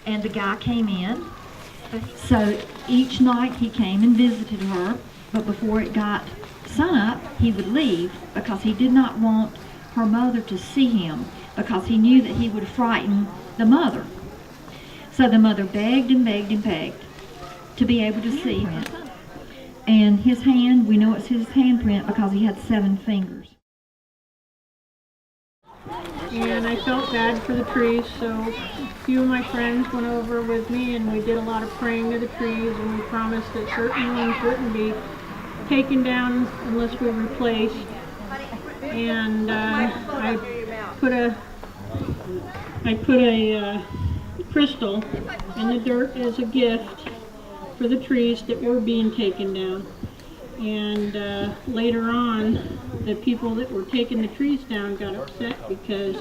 and the guy came in. So each night he came and visited her, but before it got sunup, he would leave because he did not want her mother to see him, because he knew that he would frighten the mother. So the mother begged and begged and begged to be able to see him. And his hand, we know it's his handprint because he had 7 fingers. And I felt bad for the trees, so a few of my friends went over with me and we did a lot of praying to the trees, and we promised that certain ones wouldn't be taken down unless we replaced. And I put a crystal in the dirt as a gift for the trees that were being taken down. And later on, the people that were taking the trees down got upset because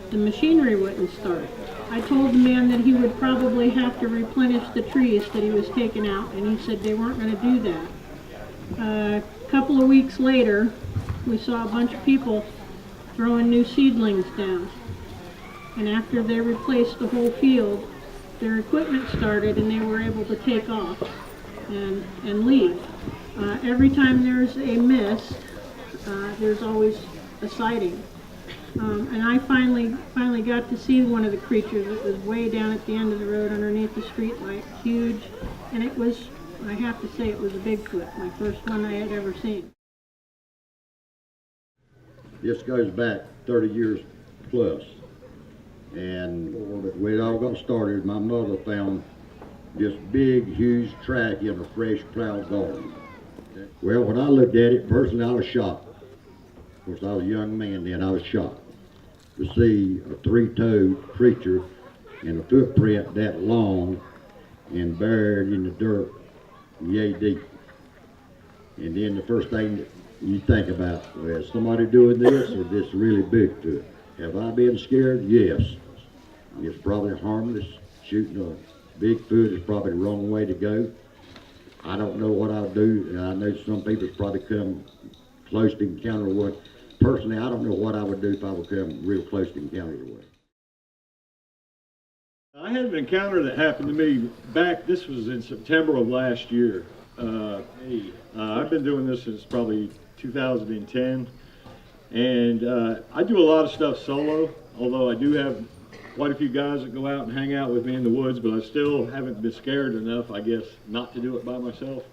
the machinery wouldn't start. I told the man that he would probably have to replenish the trees that he was taking out, and he said they weren't going to do that. A couple of weeks later, we saw a bunch of people throwing new seedlings down. And after they replaced the whole field, their equipment started and they were able to take off and leave. Every time there's a miss, there's always a sighting. And I finally got to see one of the creatures. It was way down at the end of the road underneath the street light, huge. And it was, I have to say, it was a Bigfoot, my first one I had ever seen. This goes back 30 years plus. And when it all got started, my mother found this big, huge track in a fresh plowed garden. Well, when I looked at it, personally, I was shocked. Of course, I was a young man then, I was shocked to see a 3-toed creature and a footprint that long and buried in the dirt yay deep. And then the first thing that you think about, well, is somebody doing this, or this really big to it? Have I been scared? Yes. It's probably harmless. Shooting a Bigfoot is probably the wrong way to go. I don't know what I'll do, and I know some people probably come close to encounter one. Personally, I don't know what I would do if I would come real close to encounter one. I had an encounter that happened to me back, this was in September of last year. I've been doing this since probably 2010, and I do a lot of stuff solo, although I do have quite a few guys that go out and hang out with me in the woods, but I still haven't been scared enough, I guess, not to do it by myself.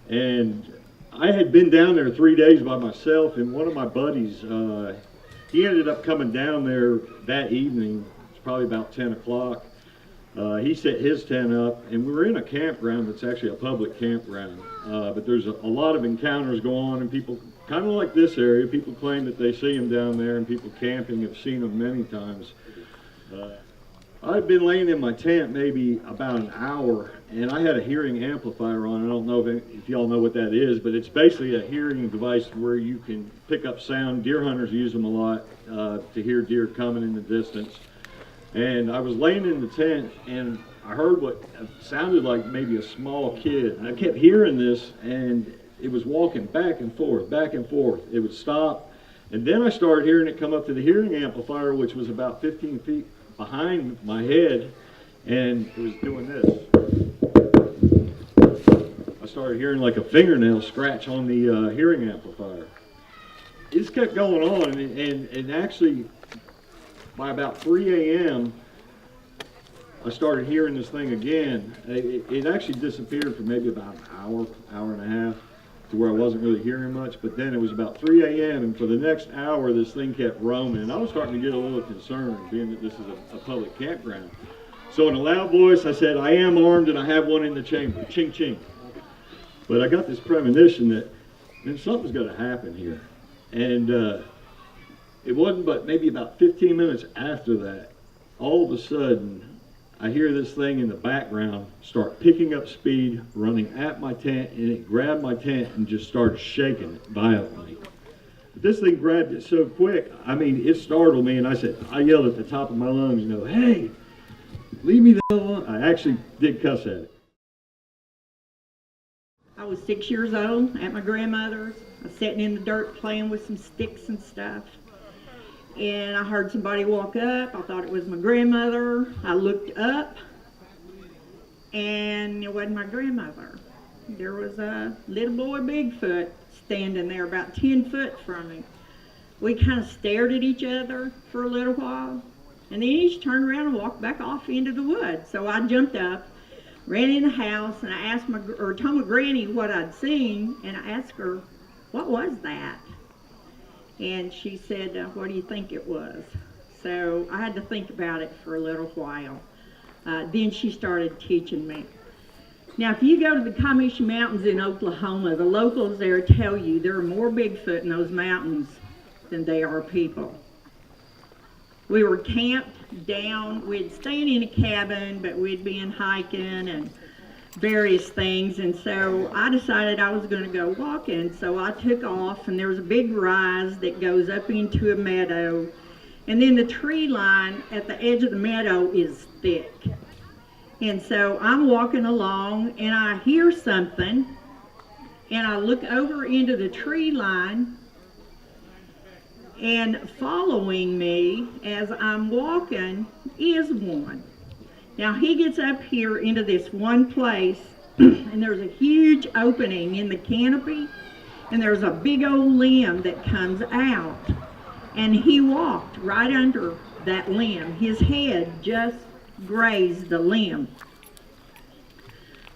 And I had been down there 3 days by myself, and one of my buddies, he ended up coming down there that evening. It's probably about 10 o'clock. He set his tent up, and we were in a campground that's actually a public campground. But there's a lot of encounters go on, and people, kind of like this area, people claim that they see them down there, and people camping have seen them many times. I'd been laying in my tent maybe about an hour, and I had a hearing amplifier on. I don't know if y'all know what that is, but it's basically a hearing device where you can pick up sound. Deer hunters use them a lot to hear deer coming in the distance. And I was laying in the tent, and I heard what sounded like maybe a small kid. And I kept hearing this, and it was walking back and forth, back and forth. It would stop, and then I started hearing it come up to the hearing amplifier, which was about 15 feet behind my head, and it was doing this. I started hearing like a fingernail scratch on the hearing amplifier. It just kept going on, and actually by about 3 a.m. I started hearing this thing again. It actually disappeared for maybe about an hour, hour and a half, to where I wasn't really hearing much, but then it was about 3 a.m. and for the next hour this thing kept roaming, and I was starting to get a little concerned, being that this is a public campground. So in a loud voice I said, I am armed and I have one in the chamber, ching ching. But I got this premonition that something's going to happen here. And it wasn't but maybe about 15 minutes after that, all of a sudden I hear this thing in the background start picking up speed, running at my tent, and it grabbed my tent and just started shaking it violently. But this thing grabbed it so quick, I mean, it startled me, and I yelled at the top of my lungs, hey, leave me the hell alone. I actually did cuss at it. I was 6 years old at my grandmother's. I was sitting in the dirt playing with some sticks and stuff. and I heard somebody walk up. I thought it was my grandmother. I looked up, and it wasn't my grandmother. There was a little boy Bigfoot standing there about 10 foot from me. We kind of stared at each other for a little while, and then he just turned around and walked back off into the woods. So I jumped up, ran in the house, and I asked told my granny what I'd seen, and I asked her, what was that? And she said, what do you think it was? So I had to think about it for a little while. Then she started teaching me. Now, if you go to the Comanche Mountains in Oklahoma, the locals there tell you there are more Bigfoot in those mountains than they are people. We were camped down, we'd stayed in a cabin, but we'd been hiking and various things, and so I decided I was going to go walking. So I took off, and there was a big rise that goes up into a meadow, and then the tree line at the edge of the meadow is thick. And so I'm walking along, and I hear something, and I look over into the tree line, and following me as I'm walking is one. Now he gets up here into this one place, and there's a huge opening in the canopy, and there's a big old limb that comes out, and he walked right under that limb. His head just grazed the limb.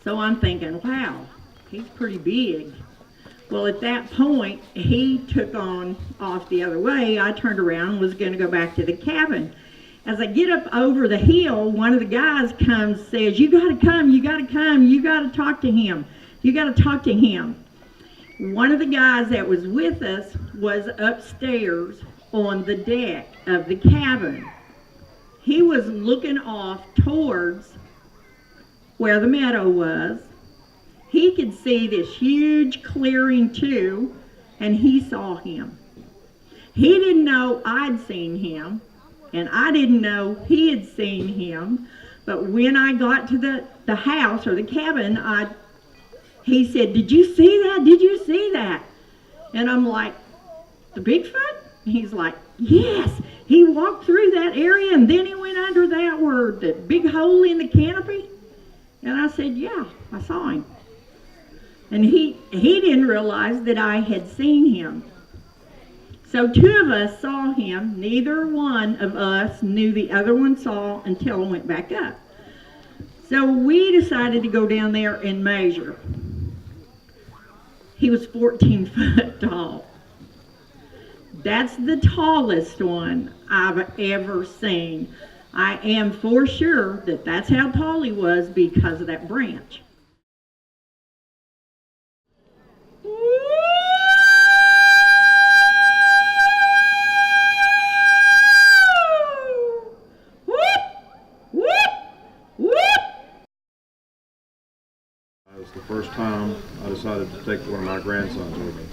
So I'm thinking, wow, he's pretty big. Well, at that point, he took on off the other way. I turned around and was going to go back to the cabin. As I get up over the hill, one of the guys comes, says, you got to come, you got to come, you got to talk to him, you got to talk to him. One of the guys that was with us was upstairs on the deck of the cabin. He was looking off towards where the meadow was. He could see this huge clearing too, and he saw him. He didn't know I'd seen him, and I didn't know he had seen him, but when I got to the house or the cabin, he said, did you see that? Did you see that? And I'm like, the Bigfoot? And he's like, yes. He walked through that area, and then he went under that word, the big hole in the canopy. And I said, yeah, I saw him. And he didn't realize that I had seen him. So two of us saw him. Neither one of us knew the other one saw until I went back up. So we decided to go down there and measure. He was 14 foot tall. That's the tallest one I've ever seen. I am for sure that that's how tall he was because of that branch. It was the first time I decided to take one of my grandsons with me.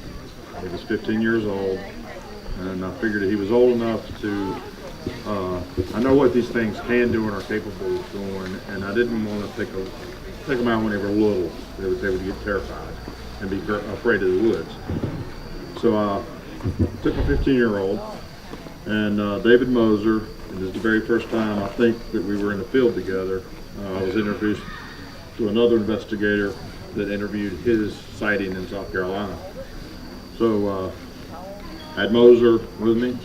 He was 15 years old, and I figured he was old enough to, I know what these things can do and are capable of doing, and I didn't want to take them out when they were little. They would get terrified and be afraid of the woods. So I took my 15-year-old, and David Moser, and this is the very first time I think that we were in the field together. I was introduced to another investigator that interviewed his sighting in South Carolina. So I had Moser with me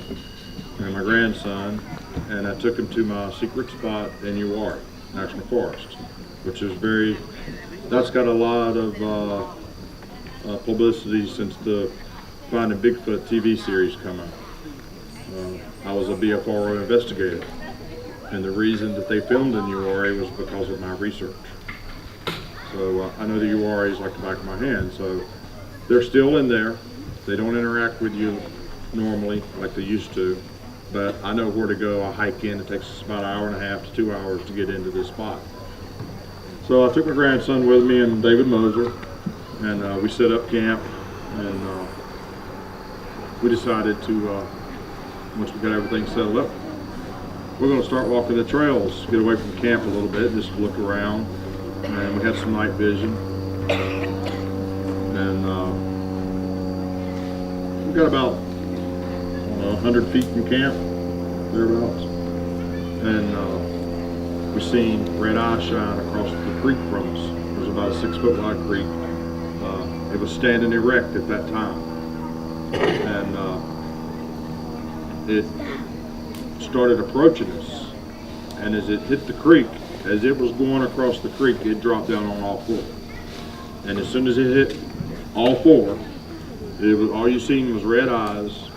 and my grandson, and I took him to my secret spot in Uwharrie National Forest, which is that's got a lot of publicity since the Finding Bigfoot TV series come out. I was a BFRO investigator, and the reason that they filmed in Uwharrie was because of my research. So I know the Uwharries like the back of my hand, so they're still in there. They don't interact with you normally like they used to, but I know where to go. I hike in. It takes us about an hour and a half to 2 hours to get into this spot. So I took my grandson with me and David Moser, and we set up camp, and we decided to, once we got everything settled up, we're going to start walking the trails, get away from camp a little bit, just look around. And we had some night vision, and we got about 100 feet from camp, thereabouts. And we seen red eyes shine across the creek from us. It was about a 6-foot wide creek. It was standing erect at that time. And it started approaching us. And as it hit the creek, as it was going across the creek, it dropped down on all four. And as soon as it hit all four, all you seen was red eyes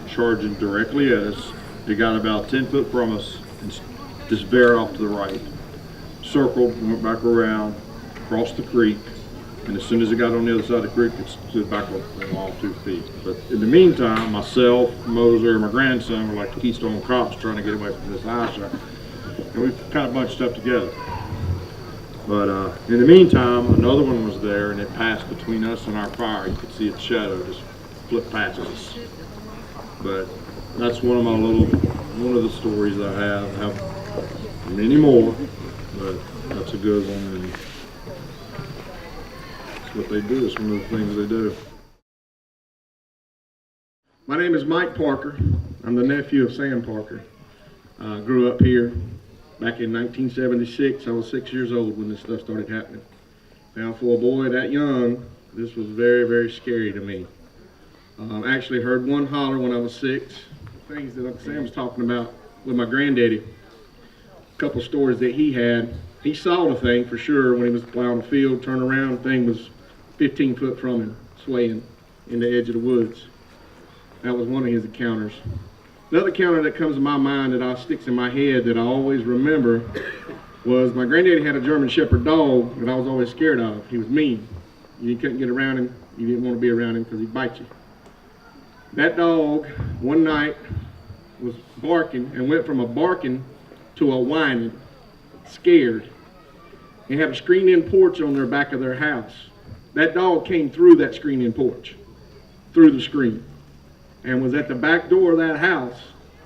charging directly at us. It got about 10 foot from us and just veered off to the right. Circled, went back around, crossed the creek, and as soon as it got on the other side of the creek, it stood back up on all 2 feet. But in the meantime, myself, Moser, and my grandson were like Keystone Cops trying to get away from this eye shot. And we kind of bunched up together. But in the meantime, another one was there, and it passed between us and our fire. You could see its shadow just flip past us. But that's one of the stories I have. I have many more, but that's a good one. And it's what they do. It's one of the things they do. My name is Mike Parker. I'm the nephew of Sam Parker. Grew up here. Back in 1976, I was 6 years old when this stuff started happening. Now, for a boy that young, this was very, very scary to me. Actually heard one holler when I was 6. Things that Sam was talking about with my granddaddy. A couple stories that he had. He saw the thing for sure when he was plowing the field, turned around, the thing was 15 foot from him, swaying in the edge of the woods. That was one of his encounters. Another encounter that comes to my mind that sticks in my head that I always remember was my granddaddy had a German Shepherd dog that I was always scared of. He was mean. You couldn't get around him. You didn't want to be around him because he'd bite you. That dog, one night, was barking and went from a barking to a whining, scared. They had a screened-in porch on their back of their house. That dog came through that screened-in porch, through the screen, and was at the back door of that house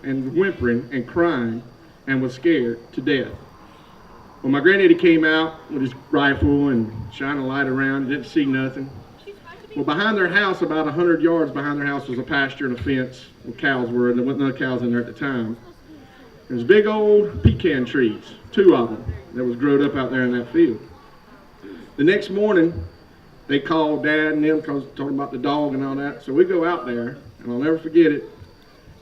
and whimpering and crying and was scared to death. When my granddaddy came out with his rifle and shining a light around, he didn't see nothing. Well, behind their house, about 100 yards behind their house, was a pasture and a fence where cows were, and there wasn't no cows in there at the time. There's big old pecan trees, 2 of them, that was growed up out there in that field. The next morning, they called Dad and them talking about the dog and all that. So we go out there, and I'll never forget it.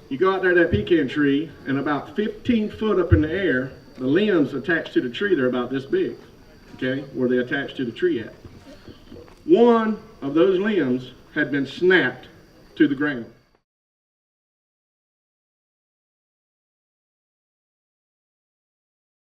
You go out there to that pecan tree, and about 15 foot up in the air, the limbs attached to the tree, they're about this big, okay, where they attached to the tree at. One of those limbs had been snapped to the ground.